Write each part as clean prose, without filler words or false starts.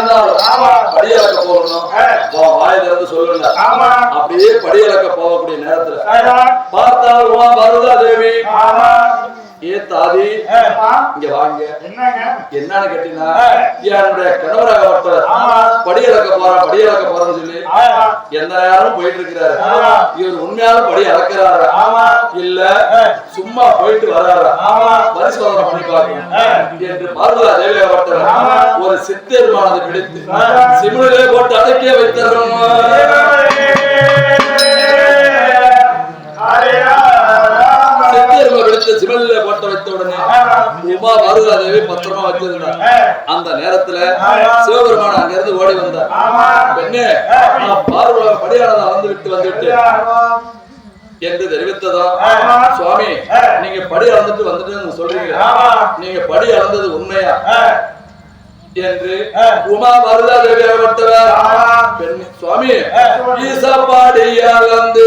இருந்தாலும் படியலக்க போகணும் வாய் திறந்து சொல்லல அப்படியே படியலக்க போகக்கூடிய நேரத்துல பார்த்தால் உமா பருதா தேவி ஏ தாதி இங்க வாங்க என்னன்னு கேட்டீங்கன்னா என்னுடைய கணவராக ஒருத்தர் படியலக்க போறேன்னு சொல்லி எந்த நேரமும் போயிட்டு இருக்கிறாரு. இவர் உண்மையாலும் படி அளக்கிறாரு இல்ல சும்மா போயிட்டு வர்றாரா பரிசோதனை பண்ணி பார்க்கணும் என்று பார்வதா தேவி ஒருத்தர் ஒரு சித்தெருமானதை பிடித்து சிமிழிலே போட்டு அடக்கிய வைத்தரும். சிவல்ல போட்ட வைத்த உடனே உமா பருதா தேவி பத்திரமா வச்சிருந்தார். அந்த நேரத்துல சிவபெருமான் அங்க இருந்து ஓடி வந்தார். பெண்ணே பார்வதி படியானதா வந்துவிட்டு என்று தெரிவித்ததும் சுவாமி நீங்க படி அளந்துட்டு சொல்றீங்க, நீங்க படி அளந்தது உண்மையா என்று உமா பருதா தேவி அவர்த்தவர் பெண் சுவாமி ஈசப்பாடியா வந்து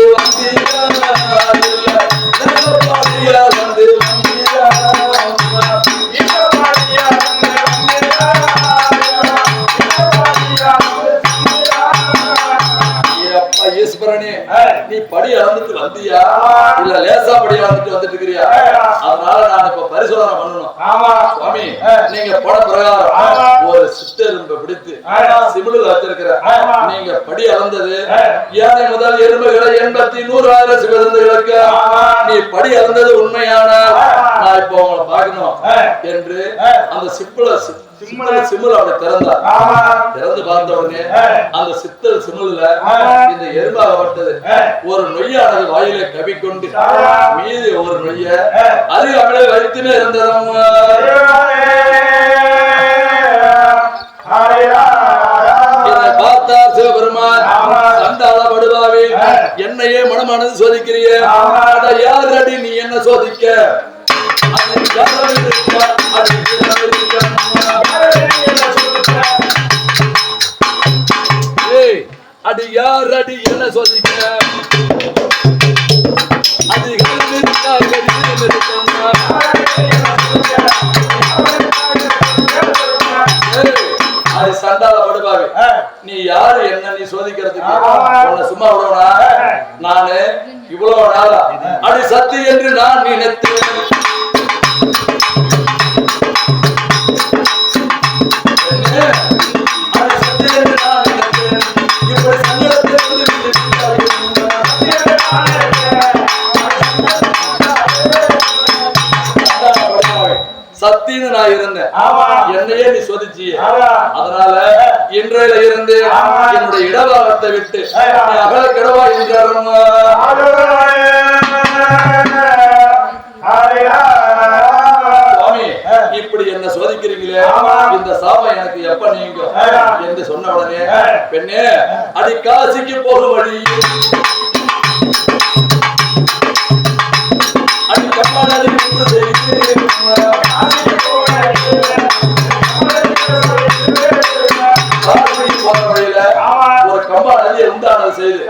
நீ படி அளந்துட்டு வந்தியா இல்ல லேசா படி அளந்துட்டு வந்துட்டு இருக்கிறியா? அதனால நான் இப்ப பரிசோதனை பண்ணணும். சுவாமி நீங்க போன பிரகாரம் ஒரு சித்தெரும்பை பிடித்து சிமிழில் வச்சிருக்கிற நீங்க படி அளந்தது யானை முதல் எறும்புகளை 80,100,000 சிவதந்துகளுக்கு நீ படி அளந்தது உண்மையான நான் இப்ப உங்களை பார்க்கணும் என்று அந்த சிம்முல அப்படி திறந்தார். திறந்து பார்த்த உடனே அந்த சித்தல் சிம்முல இந்த எறும்பாகப்பட்டது ஒரு நொய்யானது வாயிலை கவிக்கொண்டு மீது ஒரு நொய்ய அதிகாமலே வைத்துமே இருந்ததும் இதை பார்த்தார் சிவபெருமான். சண்டாள படுவாவே என்னையே மனமானது சோதிக்கிறிய யார் அடி நீ என்ன சோதிக்க அடி யார் அடி என்ன சோதிக்க அது சண்டால படுபாவே நீ யாரு என்ன நீ சோதிக்கிறதுக்கு உன்னை சும்மா விடுவனா? நானு இவ்வளவு நாளா அடி சத்து என்று நான் நினைத்தேன். சத்தின்னு நான் இருந்தேன், என்னையே நீ சோதிச்சிய. அதனால இன்றையில இருந்து என்னுடைய இடபாகத்தை விட்டு அகல கிடவா என்றாரும். சுவாமி இப்படி என்ன சோதிக்கிறீங்களே இந்த சாபம் எனக்கு எப்ப நீங்க என்று சொன்ன உடனே பெண்ணே அடி காசிக்கு போகும் வழி அடி கம்மாடி ஒரு கம்பா நதியை உண்டானது செய்து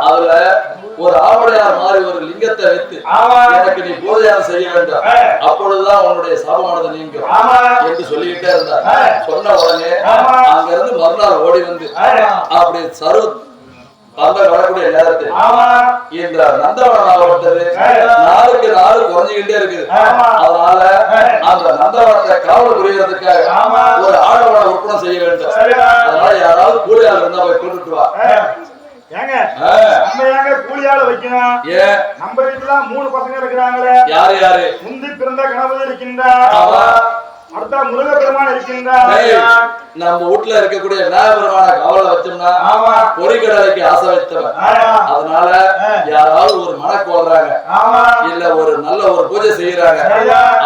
அதுல ஒரு ஆவடையார் மாதிரி ஒரு லிங்கத்தை வைத்து எனக்கு நீ பூஜையாக செய்ய வேண்டும், அப்பொழுதுதான் உன்னுடைய சாபமானது நீங்கும் என்று சொல்லிக்கிட்டே இருந்தார். சொன்ன உடனே அங்க இருந்து மறுநாள் ஓடி வந்து அப்படி சரு வரக்கூடிய நேரத்தில் இந்த நந்தவனம் ஆகப்பட்டது நாளுக்கு நாள் குறைஞ்சுக்கிட்டே இருக்குது. அதனால அந்த நந்தவனத்தை காவல் புரியறதுக்காக ஒரு ஆடவனை உற்பத்தி செய்ய வேண்டும். அதனால யாராவது கூலியாளர் இருந்தா போய் கூட்டிட்டு வா. கூலியால வைக்கணும். நம்ம வீட்டுல 3 பசங்க இருக்கிறாங்களே, யாரு யாரு? முந்தி பிறந்த கணவன் இருக்கின்றார், அடுத்த முருகப்பெருமான் இருக்கின்றார். நம்ம வீட்டுல இருக்கக்கூடிய விநாயகபெருமான காவல வச்சோம்னா பொறிக்கடலைக்கு ஆசை வைத்தவன். அதனால யாராவது ஒரு மனக்கு வர்றாங்க இல்ல ஒரு நல்ல ஒரு பூஜை செய்யறாங்க,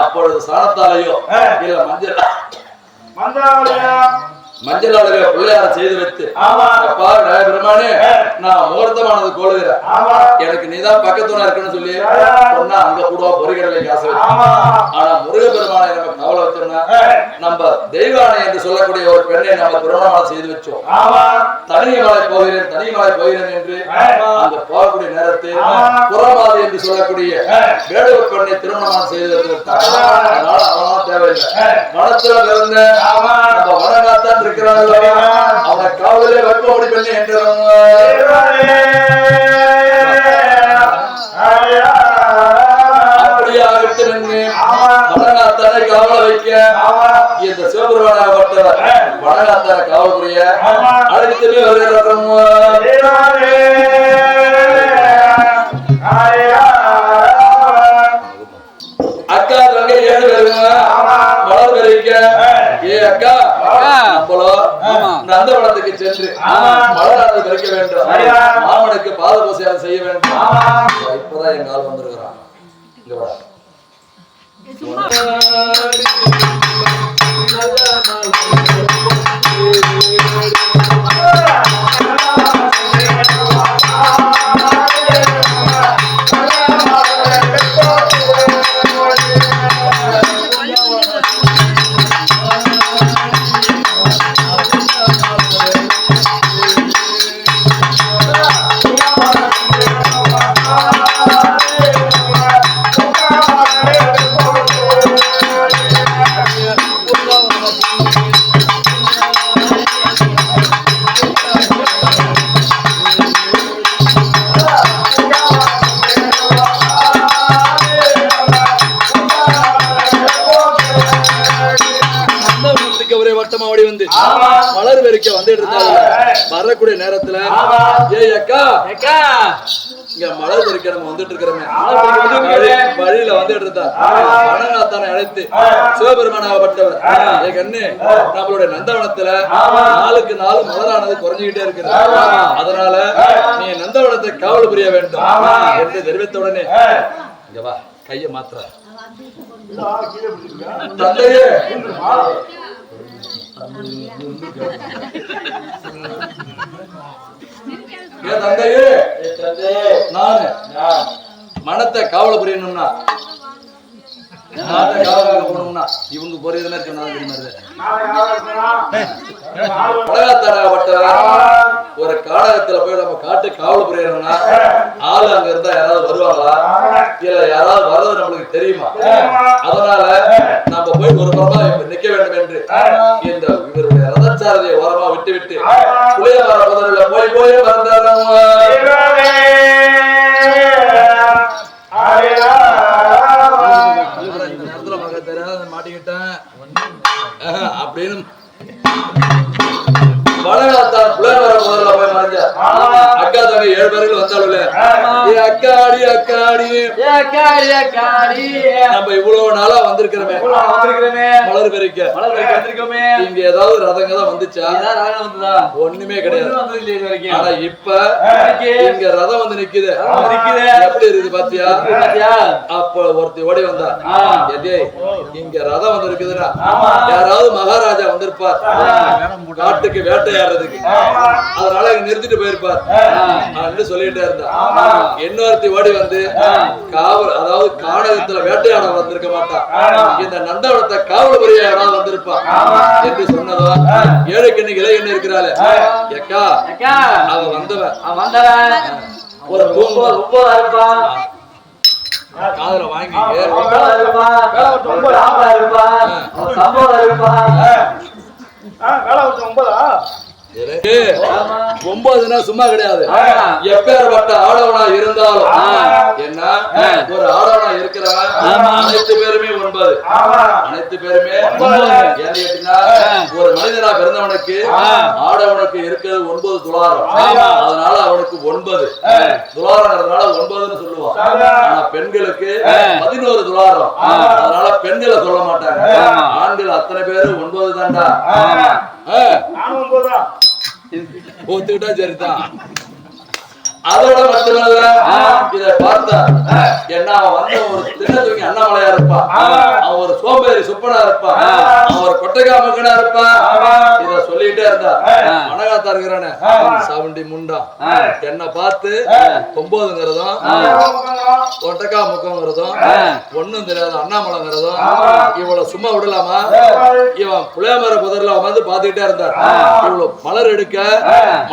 அப்பொழுது சாணத்தாலையோ இல்ல மஞ்சளாலையோ பிள்ளையார செய்து வைத்து பெருமானே நான் முகூர்த்தமானது கோளுகிறேன், எனக்கு நீதான் பக்கத்துணா இருக்குன்னு சொல்லி சொன்னா அங்க கூடுவா பொறிகடலைக்கு ஆசை வச்சு. ஆனா முருகப்பெருமானை நம்ம கவலை வச்சோம்னா நம்ம தெய்வானை என்று சொல்லக்கூடிய ஒரு பெண்ணை நம்ம திருமணம் செய்து வச்சோம். தனிமலை போகிறேன் என்று அங்க போகக்கூடிய நேரத்தில் புறமாதி என்று சொல்லக்கூடிய வேடுவ பெண்ணை திருமணம் செய்து வைத்திருந்தார். அதனால அவனா தேவையில்லை, மனத்துல இருந்த நம்ம வணங்காத்தான் இருக்கிறார்கள். காவலே வற்போடி பண்ணி என்றும் அப்படியா விட்டு நின்று வடநாத்தானை காவல வைக்க இந்த சிவபெருமானாகப்பட்டவர் வடநாத்தானை காவல் புரிய அழைத்துமே வருகிறோம். அக்கா தங்க 7 பேருங்க மலர் பறிக்க அக்கா நந்தவனத்துக்கு சென்று மலரானது பறிக்க வேண்டும். மாமனுக்கு பாத பூசையாக செய்ய வேண்டும். இப்பதான் எங்க ஆள் வந்திருக்கிறான். இங்க வா. மலர் வெறிக்க வந்துட்டு இருந்தாங்க. வரக்கூடிய நேரத்துல அக்கா இங்க மலர் வெறிக்க நம்ம வந்துட்டு இருக்கிறோமே வழியில வந்துட்டு இருந்தா வடநாத்தானை அழைத்து சிவபெருமானாகப்பட்டவர் கண்ணு நம்மளுடைய நந்தவனத்துல நாளுக்கு நாள் மலரானது குறைஞ்சுக்கிட்டே இருக்கிறது. அதனால நீ நந்தவனத்தை காவல் புரிய வேண்டும் என்று தெரிவித்த உடனே இங்க வா கைய மாத்திர தந்தையே தந்தையே நானு மனத்தை காவல புரியணும்னா போனோம்னா இவங்க போறதுன்னா ஒரு காடகத்துல போய் நம்ம காட்டு காவல் புரியணும்னா ஆளு அங்க இருந்தா யாராவது வருவாங்களா இல்ல யாராவது வர்றது நம்மளுக்கு தெரியுமா? அதனால நம்ம போய் ஒரு புறமா நிக்க வேண்டும் என்று இந்த இவருடைய ரதச்சாரதியை ஓரமா விட்டு விட்டு புளிய வர புதர்ல போய் போய் வந்தாங்க. மாட்டிக்கிட்டேன் அப்படின்னு வடநாத்தான் புலவர முதல்ல போய் மறைஞ்சா. அக்கா தங்கை 7 பேர்கள் வந்தாலுல அக்காடி அக்காடி அக்காடி அக்காடி நம்ம இவ்வளவு நாளா வந்திருக்கிறோமே மலர் பறிக்க வந்திருக்கோமே. இங்க ஏதாவது ரதங்க தான் வந்துச்சா? ஒண்ணுமே கிடையாது. ஆனா இப்ப இங்க ரதம் வந்து நிக்குது. எப்படி இருக்குது பாத்தியா? அப்ப ஒருத்தி ஓடி வந்தா இங்க ரதம் வந்து இருக்குதுன்னா யாராவது மகாராஜா வந்திருப்பார் காட்டுக்கு வேட்டையாடுறதுக்கு. அதனால நிறுத்திட்டு போயிருப்பார் சொல்லிட்டே இருந்தா. இன்னொருத்தி ஓடி வந்து காவல் அதாவது காடகத்துல வேட்டையாட வந்திருக்க மாட்டா. இந்த நந்தவனத்தை காவல் புரிய யாராவது வந்திருப்பா என்று சொன்னதோ 7 கண்ணு இளைஞன் இருக்கிறாள் எக்கா அவ வந்தவன் ஒரு காதல வாங்கி 9 சும்மா கிடையாது. எப்பேற்பட்ட ஆடவனா இருந்தாலும் என்ன ஒரு ஆடவனா இருக்கிறவன் அனைத்து பேருமே 9. அனைத்து பேருமே ஒரு மனிதனா பிறந்தவனுக்கு ஆடவனுக்கு இருக்கிறது 9 துலாரம். அதனால அவனுக்கு 9 துலாரங்கிறதுனால 9ன்னு சொல்லுவான். ஆனா பெண்களுக்கு 11 துலாரம். அதனால பெண்களை சொல்ல மாட்டாங்க. ஆண்கள் அத்தனை பேரு 9 தான்டா. ஒத்துக்கிட்டா சரிதான். அதோட மட்டுமல்ல இதை பார்த்தா என்ன அவன் வந்து ஒரு திண்ணத்துக்கு அண்ணாமலையா இருப்பான். அவன் ஒரு சோம்பேறி சுப்பனா இருப்பான். அவன் ஒரு கொட்டைக்கா மகனா இருப்பான். இத சொல்லிட்டே இருந்தா மனகாத்தா இருக்கிறானே சவுண்டி முண்டா என்ன பார்த்து 9ங்கிறதும் கொட்டைக்கா முக்கம்ங்கிறதும் ஒண்ணும் தெரியாது அண்ணாமலைங்கிறதும் இவ்வளவு சும்மா விடலாமா? இவன் புளியமர புதர்ல வந்து பாத்துக்கிட்டே இருந்தார். இவ்வளவு மலர் எடுக்க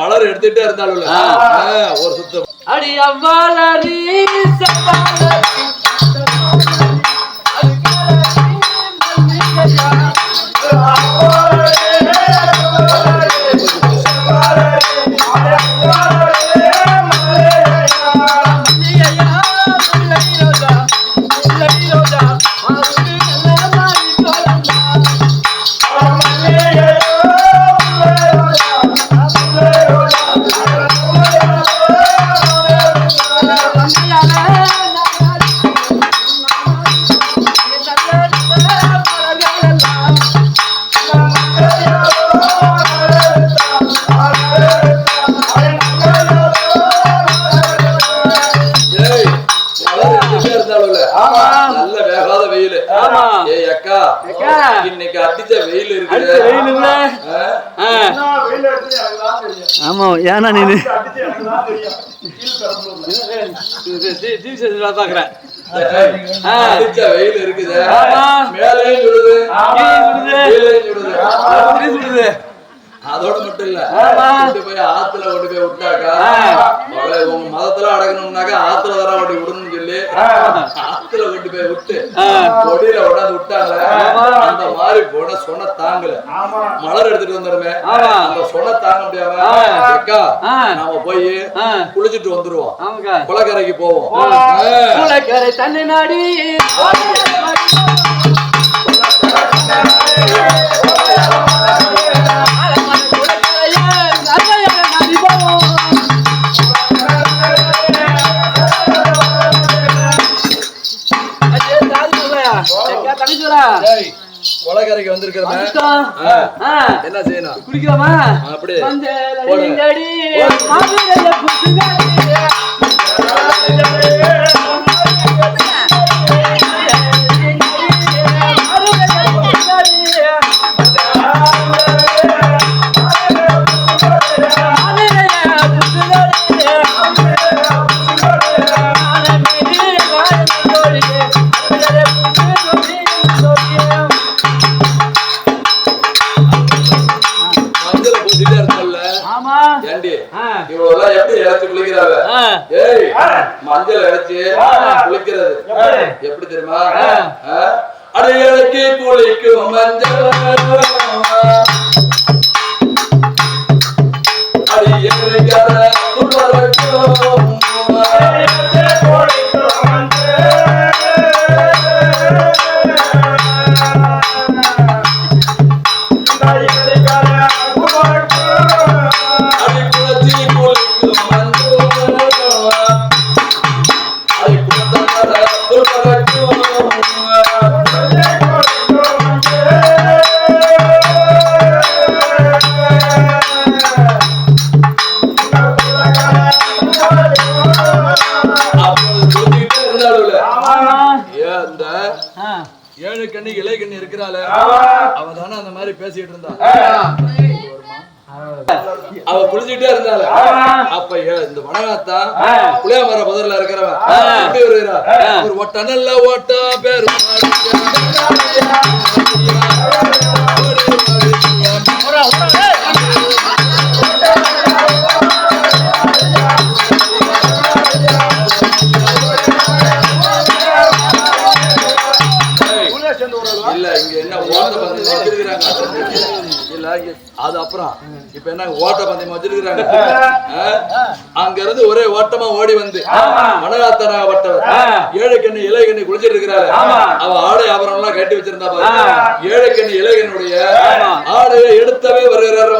மலர் எடுத்துட்டே இருந்தாள். ஒரு சுத்தம் அடி அவ்வாளரி சவாளரி ஆமா ஏன்னா நீ பாக்குறேன் வெயில் இருக்குது மேலையும் சுடுது அதோட மட்டும் இல்ல கொண்டு போய் ஆத்துல கொண்டு போய் விட்டாக்கா உங்க மதத்துல அடக்கணும்னாக்கா ஆத்துல தர அப்படி விடணும்னு சொல்லி ஆத்துல கொண்டு போய் விட்டு கொடியில உடாந்து விட்டாங்க அந்த மாதிரி போன சொன்ன தாங்கல மலர் எடுத்துட்டு வந்துடுமே அந்த சொன்ன தாங்க முடியாம அக்கா நாம போய் குளிச்சுட்டு வந்துருவோம் குளக்கரைக்கு போவோம் குளக்கரை தண்ணி நாடி குளக்கரைக்கு வந்திருக்கிறோம் என்ன செய்யணும் குடிக்கலாமா அப்படி மஞ்சள் அரைச்சு குளிக்கிறது எப்படி தெரியுமா அடையாளுக்கு குளிக்கும் மஞ்சள் ஏழு கண்ணி இலை கண்ணி இருக்கிறாள் அவ தானே அந்த மாதிரி பேசிட்டு இருந்தா அவ குளிச்சுட்டே இருந்தால அப்ப இந்த வனகாத்தா புளியாமர புதர்ல இருக்கிறவன் எப்படி வருகிறா ஒரு ஒட்டனல்ல ஓட்டா பேரு இல்ல இங்க என்ன ஓட்ட பந்தயம் வச்சிருக்காங்க இல்ல அது அப்புறம் இப்ப என்ன ஓட்ட பந்தயம் வச்சிருக்காங்க அங்க இருந்து ஒரே ஓட்டமா ஓடி வந்து மனகாத்தனாகப்பட்டவர் ஏழு கண்ணி இலை கண்ணி குளிச்சிட்டு இருக்கிறாரு அவ ஆடை ஆபரணம் எல்லாம் கட்டி வச்சிருந்தா பாரு ஏழு கண்ணி இலை கண்ணுடைய ஆடையை எடுத்தவே வருகிறாரு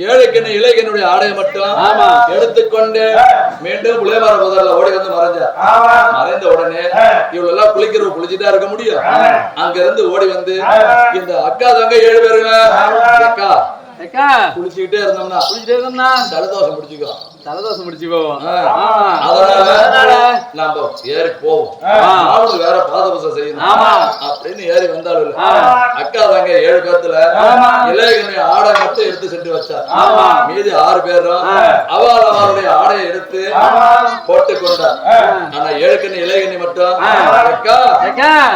ஏழைக்கண்ண இளைஞனுடைய ஆடையை மட்டும் எடுத்துக்கொண்டு மீண்டும் புளியமர முதல்ல ஓடி வந்து மறைஞ்சார் மறைந்த உடனே இவ்வளவு எல்லாம் குளிக்கிறவங்க குளிச்சுட்டா இருக்க முடியும் அங்க இருந்து ஓடி வந்து இந்த அக்கா தங்க 7 பேருங்க அக்கா குளிச்சுக்கிட்டே இருந்தோம்னா ஜலதோஷம் பிடிச்சுக்கோ ஜலதோஷம் பிடிச்சு போவோம் அதனால நாம ஏறி போவோம் அவனுக்கு வேற பாதபூசம் செய்யணும் அப்படின்னு ஏறி வந்தாலும் அக்கா தாங்க 7 பேர்த்துல இளையகனை ஆடை மட்டும் எடுத்து சென்று வச்சார் மீதி 6 பேரும் அவளுடைய ஆடையை எடுத்து போட்டு கொண்டார் ஆனா 7 கண்ணி இளையகனி மட்டும் அக்கா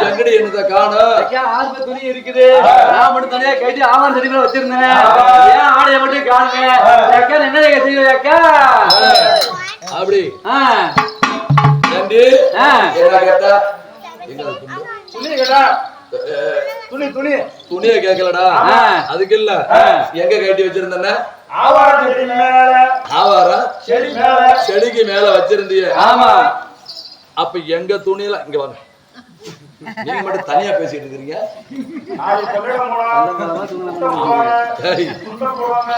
எங்கடி என்னத காணோம் ஆறு துணி இருக்குது நான் மட்டும் தனியா கட்டி ஆவான் செடி வச்சிருந்தேன் ஏன் ஆடையை மட்டும் காணுங்க அக்கா என்ன செய்ய அக்கா அப்படி துணிய கேட்கலடா அதுக்கு இல்ல எங்க கட்டி வச்சிருந்த செடிக்கு மேல வச்சிருந்திய அப்ப எங்க துணியில இங்க வாங்க நீங்க மட்டும் தனியா பேசிட்டு இருக்கிறீங்க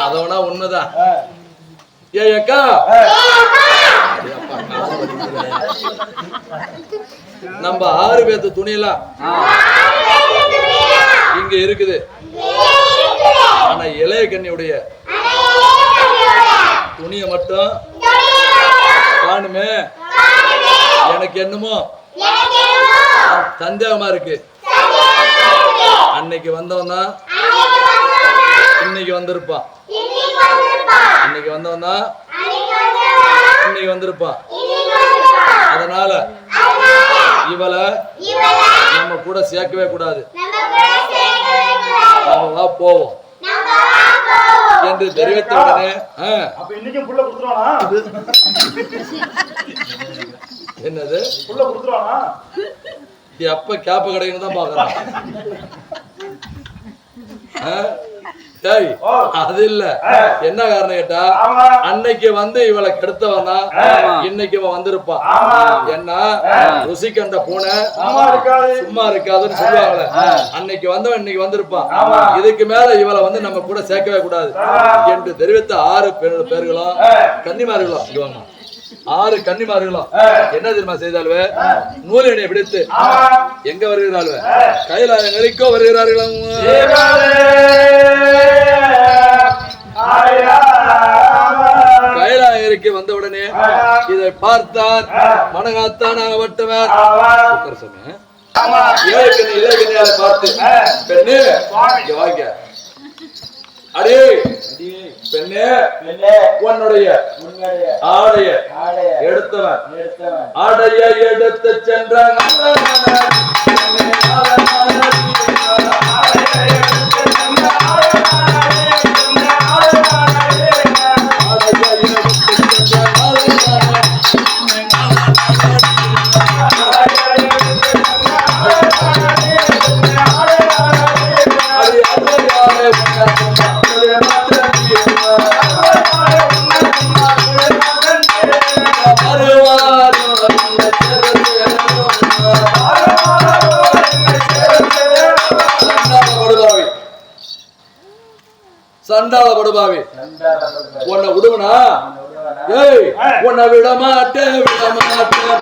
அதோட உண்மைதான் ஏக்கா நம்ம 6 பேர்த்து துணியெல்லாம் இங்க இருக்குது ஆனா இளைய கண்ணியுடைய துணியை மட்டும் காணுமே எனக்கு என்னமோ சந்தேகமா இருக்கு. அன்னைக்கு வந்தவன் தான் இன்னைக்கு வந்திருப்பான். அன்னைக்கு வந்தவன் தான் இன்னைக்கு வந்திருப்பான். அதனால இவளை நம்ம கூட சேர்க்கவே கூடாது. நம்ம வா போவோம் என்று தெரிவித்த உடனே என்னது எப்ப கேப்ப கடைன்னு தான் பாக்குறான். அது இல்ல, என்ன காரணம் கேட்டா அன்னைக்கு வந்து இவளை கெடுத்தவன் தான் இன்னைக்கு இவன் வந்திருப்பான். என்ன ருசி கண்ட பூனை சும்மா இருக்காதுன்னு சொல்லுவாங்களே, அன்னைக்கு வந்தவன் இன்னைக்கு வந்திருப்பான். இதுக்கு மேல இவளை வந்து நம்ம கூட சேர்க்கவே கூடாது என்று தெரிவித்த 6 பேர்களும் கன்னிமார்களும் சொல்லுவாங்க. 6 கன்னிமார்களும் என்ன தெரியுமா செய்தாலுவே, நூலினை பிடித்து எங்க வருகிறாள்? கைலாயம் நெறிக்கோ வருகிறார்களும். கைலாயருக்கு வந்த உடனே இதை பார்த்தார் மனகாத்தான் ஆகப்பட்டவர். இளைஞனையால பார்த்து, பெண்ணே வாங்க, அடே பெண்ணே, உன்னுடைய ஆடைய எடுத்தவன் ஆடைய எடுத்து சென்றான். சண்டாள படுபாவி, உன்னை விடுவனா? ஏய், உன்னை விட மாட்டேன், விட மாட்டேன்.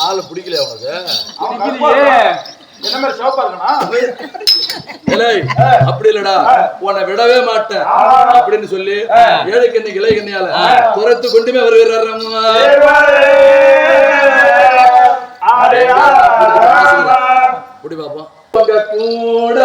ஆளு பிடிக்கல உனக்கு? அப்படி இல்லடா, உன்னை விடவே மாட்டேன் அப்படின்னு சொல்லி 7 கன்னி இலை கன்னியால துரத்து கொண்டுமே வருகிறார். குடி பாப்போம். கூட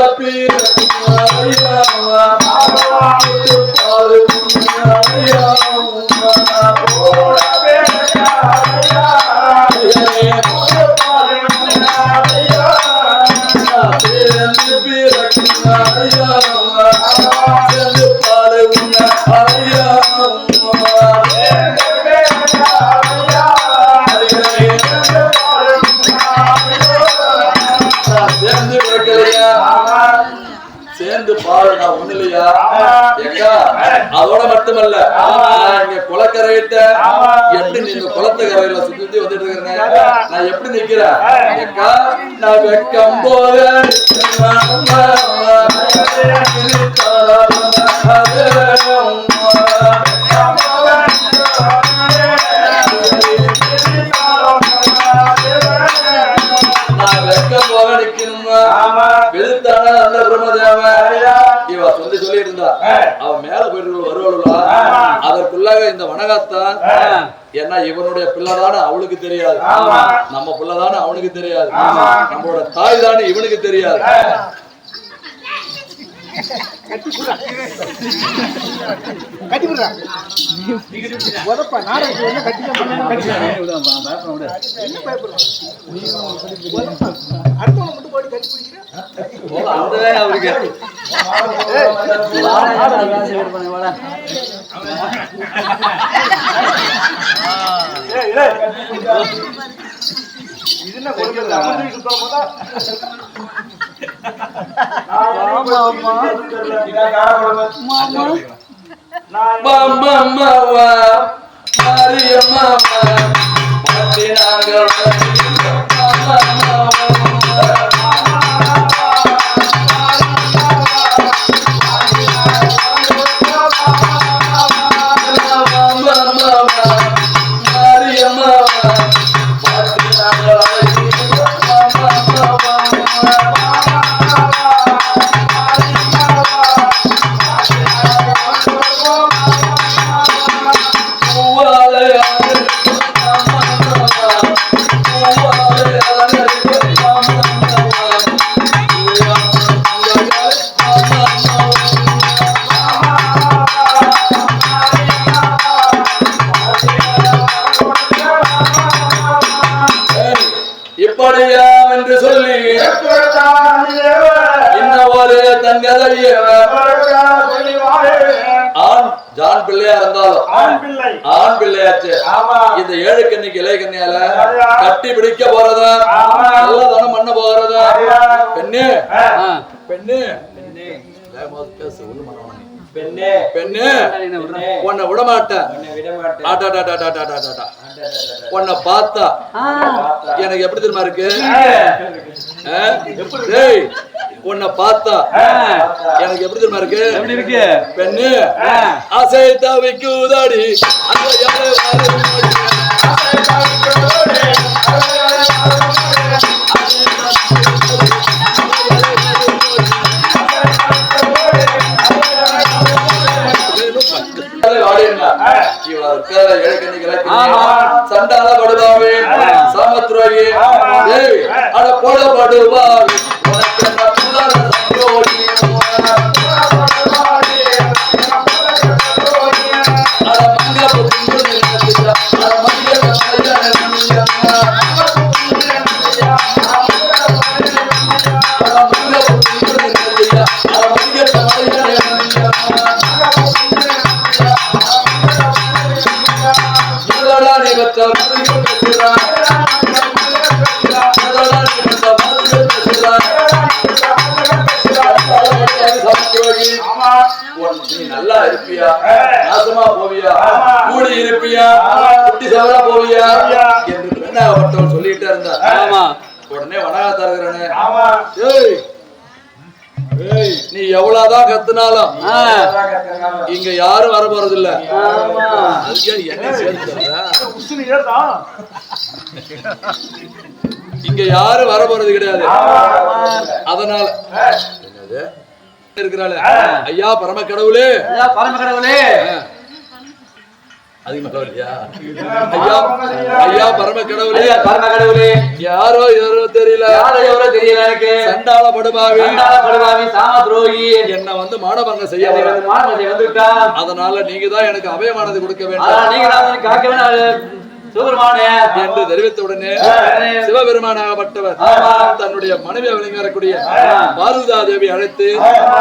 சேர்ந்து பாரு, நான் ஒண்ணு இல்லையா? அதோட மட்டுமல்ல, இங்க குளக்கரையிட்ட எப்படி நீங்க குளத்து கரையில சுத்தி வந்துட்டு இருக்கிறேன். நான் எப்படி நிக்கிறேன்? நான் வெக்கம் போல சொல்லி இருந்தா அவன் மேல போயிட்டு வருவாளா? அதற்குள்ளாக இந்த வனகாத்தான் ஏன்னா இவனுடைய பிள்ளைதானே அவளுக்கு தெரியாது, நம்ம பிள்ளைதானே அவனுக்கு தெரியாது, நம்மளோட தாய் தானே இவனுக்கு தெரியாது. படியாம் என்று சொல்லி இன்னும் ஒரு தங்கதைய ஆண் ஜான் பிள்ளையா இருந்தாலும் ஆண் பிள்ளையாச்சு இந்த ஏழு கண்ணிக்கு இளைய கண்ணியால கட்டி பிடிக்க போறதா நல்லதானம் பண்ண போறதா பெண்ணு பெண்ணு பெண்ணு பெண்ணு உன்னை விட மாட்டேன் உன்னை பார்த்தா எனக்கு எப்படி தெரியுமா இருக்கு உன்னை பார்த்தா எனக்கு எப்படி தெரியுமா இருக்கு பெண்ணு ஆசை தவிக்கு உதாடி சண்டால படுவாவே சாமத்ரோகி அட போட படுவாவே நல்லா இருப்பியா நாசமா போவியா கூடி இருப்பியா குட்டி சவரா போவியா என்று பெண்ணாகப்பட்டவன் சொல்லிட்டே இருந்தா உடனே வனகா தருகிறனே நீ எவ்வளவுதான் கத்துனாலும் இங்க யாரும் வர போறது இல்ல இங்க யாரும் வர போறது கிடையாது அதனால இருக்கிறாள் ஐயா பரம கடவுளே ஐயா பரம கடவுளே யாரோ யாரோ தெரியல எனக்கு சண்டால படுபாவி சாம துரோகி என்ன வந்து மானபங்க செய்ய அதனால நீங்க தான் எனக்கு அபயமானது கொடுக்க வேண்டும் நீங்க தான் காக்க வேண்டும் என்று தெரிவித்த உடனே சிவபெருமானாகப்பட்டவர் தன்னுடைய மனைவி விளங்கக்கூடிய வாருதா தேவி அழைத்து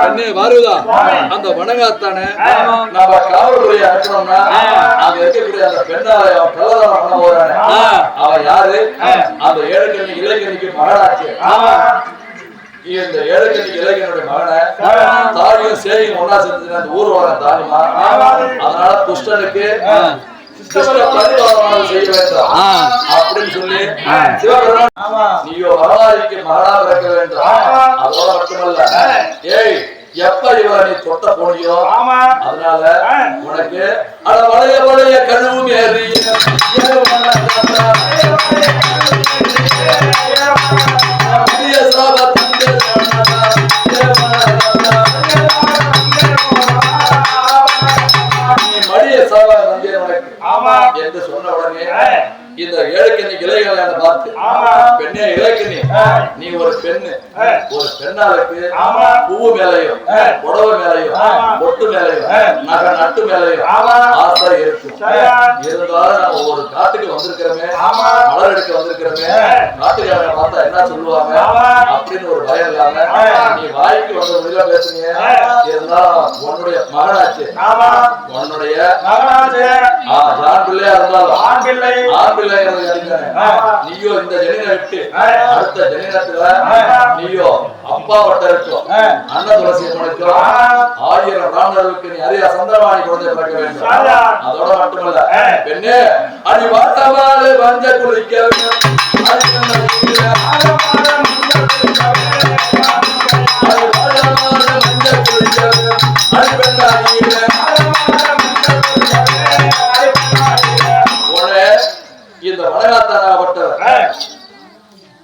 அண்ணே வாருதா அந்த வனகாத்தான நம்ம காவல்துறையை அனுப்பணும்னா அங்க இருக்கக்கூடிய அந்த பெண்ணாவை அவன் பிரதானம் பண்ண போறானே அவன் யாரு அந்த ஏழு கண்ணி இளைஞனுக்கு மகனாச்சு இந்த ஏழு கண்ணிக்கு இளைஞனுடைய மகனை தாயும் சேயும் ஒன்னா சேர்ந்து அந்த ஊர் வர தாயுமா அதனால துஷ்டனுக்கு அப்படின்னு சொல்லி சிவபெருமான் நீயோ வரலாறுக்கு மகளா பிறக்க வேண்டும் அதோட மட்டுமல்ல ஏய் எப்ப இவரை நீ தொட்ட போனியோ அதனால உனக்கு அட வளைய வளைய கழுவும் ஏறி என்று சொன்ன உடனே இந்த ஏழுக்கண்ணி இலைகளை பார்த்து பெண்ணே இலைக்கண்ணி நீ ஒரு பெண்ணு ஒரு பெண்ணாளுக்கு பூவு மேலையும் புடவை மேலையும் பொட்டு மேலையும் நகை நட்டு மேலையும் ஆசை இருக்கும் இருந்தாலும் நம்ம ஒரு காட்டுக்கு வந்திருக்கிறோமே மலர் எடுக்க வந்திருக்கிறோமே காட்டுக்காரங்க பார்த்தா என்ன சொல்லுவாங்க அப்படின்னு ஒரு பயம் இல்லாம நீ வாய்க்கு வந்த முடியல பேசுங்க இருந்தாலும் உன்னுடைய மகனாச்சு உன்னுடைய ஆண் பிள்ளையா இருந்தாலும் ஆண் பிள்ளை நீயோ இந்த ஜனினை விட்டு அடுத்த ஜனினத்துல நீயோ அப்பா வட்டருக்கும் அண்ணன் துளசியம்மனுக்கும் 1000 பிராமணர்களுக்கு நீ அரிய சந்திரவாணி குழந்தை பிறக்க வேண்டும் அதோட மட்டுமல்ல பெண்ணே அடி வாட்டமாறு வஞ்ச குளிக்க இந்த வனகாத்தானாகப்பட்டவர்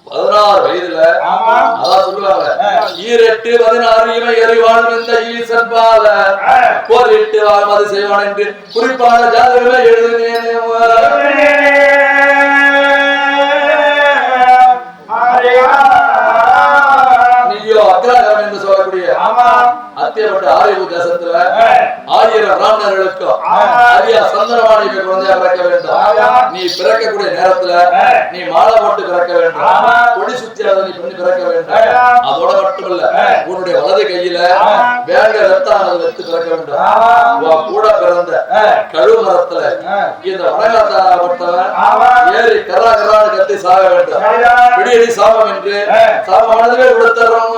16 வயதுல அதான் சொல்லுவாங்க 18-16 இமை எறிவான் இந்த ஈசன் பால போரிட்டு வாழ்மது செய்வான் என்று குறிப்பான ஜாதகங்களை எழுதினேன் நீயோ அக்ராகரம் என்று சொல்லக்கூடிய சத்தியப்பட்ட ஆரியவு தேசத்துல 1000 பிராமணர்களுக்கும் அரியா சந்தனவாணி குழந்தையா பிறக்க வேண்டும். நீ பிறக்கக்கூடிய நேரத்துல நீ மாலை போட்டு பிறக்க வேண்டும். கொடி சுத்தியாத நீ பண்ணி பிறக்க வேண்டும். அதோட மட்டுமல்ல, உன்னுடைய வலது கையில வேங்க ரத்தானது வைத்து பிறக்க வேண்டும். கூட பிறந்த கழு மரத்துல இந்த வனகாத்தாப்பட்டவன் ஏறி கரா கரான்னு கத்தி சாக வேண்டும். பிடியடி சாபம் என்று சாபமானதுவே கொடுத்துறோம்.